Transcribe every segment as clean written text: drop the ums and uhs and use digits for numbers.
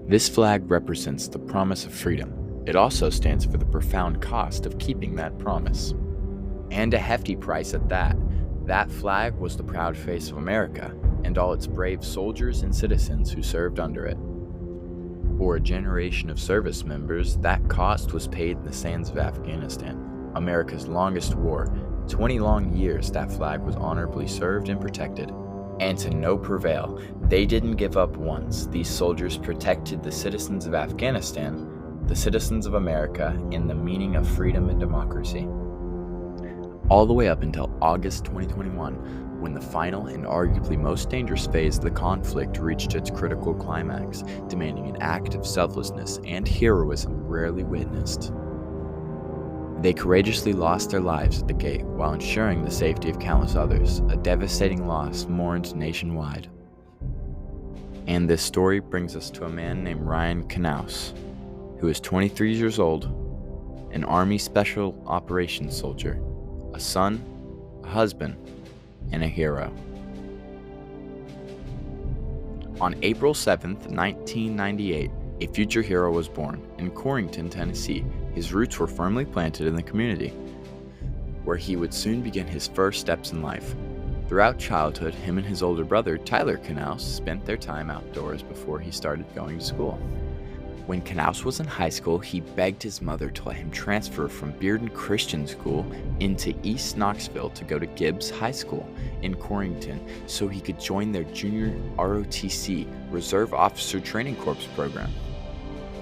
This flag represents the promise of freedom. It also stands for the profound cost of keeping that promise. And a hefty price at that. That flag was the proud face of America and all its brave soldiers and citizens who served under it. For a generation of service members, that cost was paid in the sands of Afghanistan, America's longest war. 20 long years that flag was honorably served and protected. And to no prevail, they didn't give up once. These soldiers protected the citizens of Afghanistan, the citizens of America, in the meaning of freedom and democracy. All the way up until August 2021, when the final and arguably most dangerous phase of the conflict reached its critical climax, demanding an act of selflessness and heroism rarely witnessed. They courageously lost their lives at the gate while ensuring the safety of countless others, a devastating loss mourned nationwide. And this story brings us to a man named Ryan Knauss, who is 23 years old, an Army Special Operations soldier, a son, a husband, and a hero. On April 7th, 1998, a future hero was born in Corrington, Tennessee. His roots were firmly planted in the community, where he would soon begin his first steps in life. Throughout childhood, him and his older brother, Tyler Knauss, spent their time outdoors before he started going to school. When Knauss was in high school, he begged his mother to let him transfer from Bearden Christian School into East Knoxville to go to Gibbs High School in Corrington so he could join their junior ROTC, Reserve Officer Training Corps program.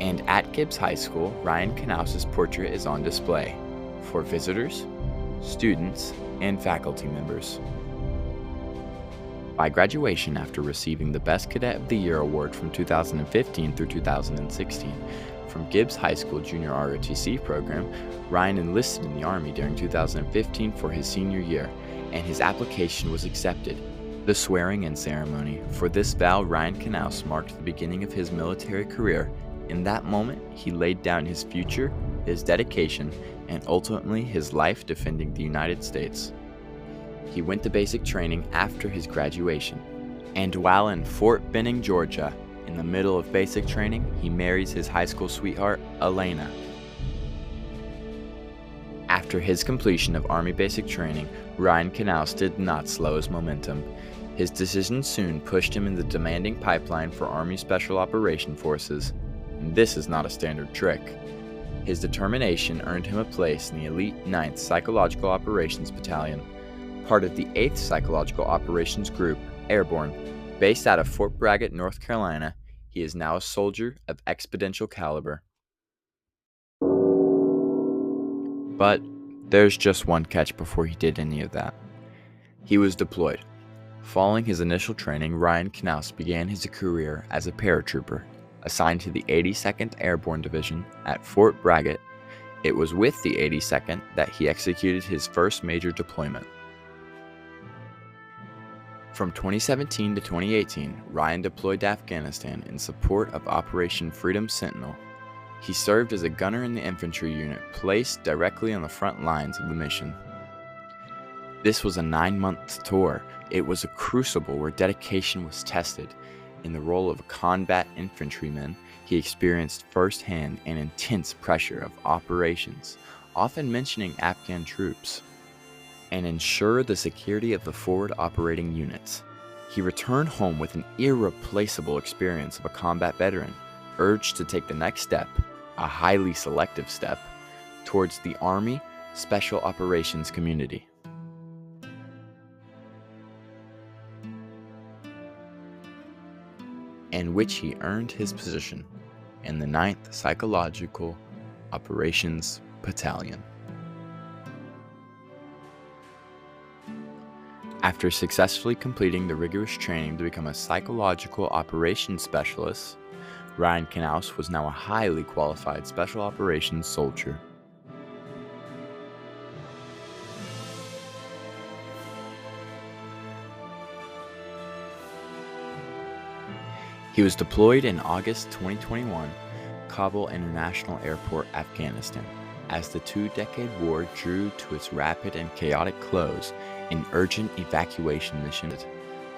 And at Gibbs High School, Ryan Knauss's portrait is on display for visitors, students, and faculty members. By graduation, after receiving the Best Cadet of the Year award from 2015 through 2016 from Gibbs High School Junior ROTC program, Ryan enlisted in the Army during 2015 for his senior year, and his application was accepted. The swearing-in ceremony for this vow, Ryan Knauss, marked the beginning of his military career. In that moment, he laid down his future, his dedication, and ultimately his life defending the United States. He went to basic training after his graduation, and while in Fort Benning, Georgia, in the middle of basic training, he marries his high school sweetheart, Elena. After his completion of Army basic training, Ryan Knauss did not slow his momentum. His decision soon pushed him in the demanding pipeline for Army Special Operation Forces. And this is not a standard trick. His determination earned him a place in the elite 9th Psychological Operations Battalion, part of the 8th Psychological Operations Group, Airborne. Based out of Fort Bragg, North Carolina, he is now a soldier of exponential caliber. But there's just one catch before he did any of that. He was deployed. Following his initial training, Ryan Knauss began his career as a paratrooper, assigned to the 82nd Airborne Division at Fort Bragg. It was with the 82nd that he executed his first major deployment. From 2017 to 2018, Ryan deployed to Afghanistan in support of Operation Freedom Sentinel. He served as a gunner in the infantry unit placed directly on the front lines of the mission. This was a 9-month tour. It was a crucible where dedication was tested. In the role of a combat infantryman, he experienced firsthand an intense pressure of operations, often mentioning Afghan troops, and ensure the security of the forward operating units. He returned home with an irreplaceable experience of a combat veteran, urged to take the next step, a highly selective step, towards the Army Special Operations community. In which he earned his position in the 9th Psychological Operations Battalion. After successfully completing the rigorous training to become a psychological operations specialist, Ryan Knauss was now a highly qualified special operations soldier. He was deployed in August 2021, Kabul International Airport, Afghanistan. As the 2-decade war drew to its rapid and chaotic close, an urgent evacuation mission.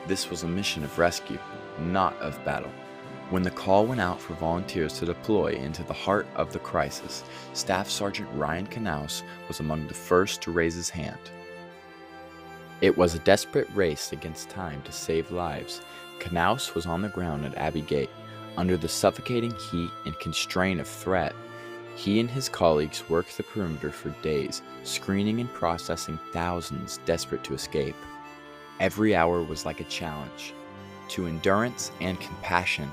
This was a mission of rescue, not of battle. When the call went out for volunteers to deploy into the heart of the crisis, Staff Sergeant Ryan Knauss was among the first to raise his hand. It was a desperate race against time to save lives. Knauss was on the ground at Abbey Gate, under the suffocating heat and constraint of threat. He and his colleagues worked the perimeter for days, screening and processing thousands desperate to escape. Every hour was like a challenge to endurance and compassion,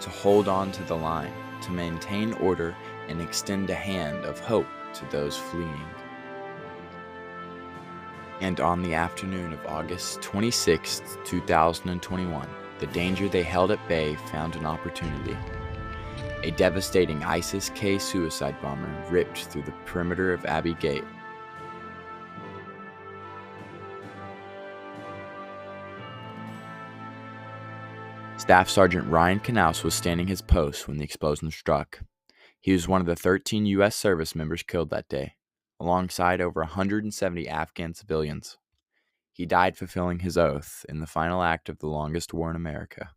to hold on to the line, to maintain order and extend a hand of hope to those fleeing. And on the afternoon of August 26, 2021, the danger they held at bay found an opportunity. A devastating ISIS-K suicide bomber ripped through the perimeter of Abbey Gate. Staff Sergeant Ryan Knauss was standing his post when the explosion struck. He was one of the 13 U.S. service members killed that day, alongside over 170 Afghan civilians. He died fulfilling his oath in the final act of the longest war in America.